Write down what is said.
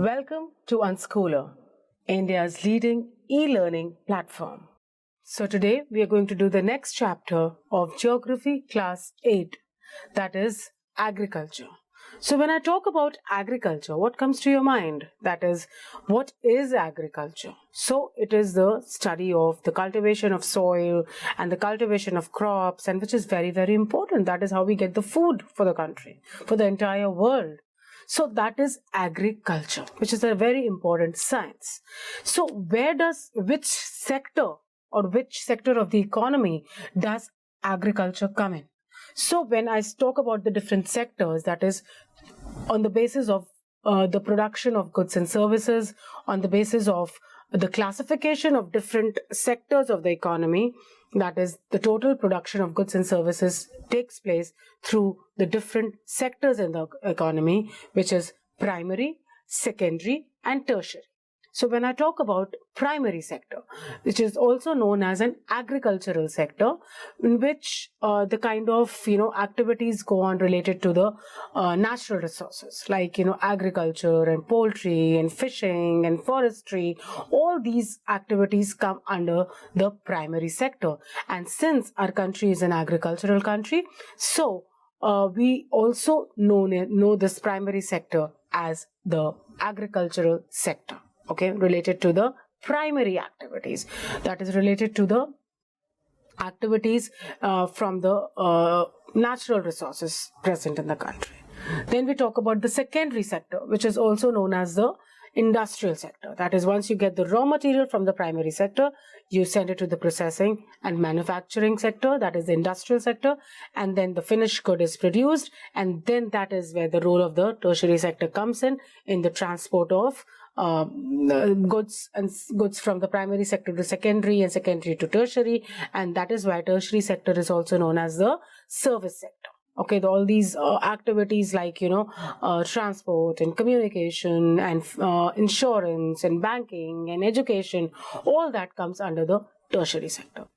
Welcome to Unskooler, India's leading e-learning platform. So today we are going to do the next chapter of Geography Class 8, that is Agriculture. So when I talk about agriculture, what comes to your mind? That is, what is agriculture? So it is the study of the cultivation of soil and the cultivation of crops, and which is very, very important. That is how we get the food for the country, for the entire world. So that is agriculture, which is a very important science. So which sector of the economy does agriculture come in? So when I talk about the different sectors, that is on the basis of the production of goods and services, on the basis of the classification of different sectors of the economy, that is the total production of goods and services takes place through the different sectors in the economy, which is primary, secondary and tertiary. So when I talk about primary sector, which is also known as an agricultural sector, in which the kind of activities go on related to the natural resources, like agriculture and poultry and fishing and forestry, all these activities come under the primary sector. And since our country is an agricultural country, so we also know this primary sector as the agricultural sector. Okay, related to the primary activities, that is related to the activities from the natural resources present in the country. Then we talk about the secondary sector, which is also known as the industrial sector. That is, once you get the raw material from the primary sector, you send it to the processing and manufacturing sector, that is the industrial sector, and then the finished good is produced, and then that is where the role of the tertiary sector comes in the transport of goods from the primary sector to secondary and secondary to tertiary, and that is why tertiary sector is also known as the service sector. Okay, all these activities like transport and communication and insurance and banking and education, all that comes under the tertiary sector.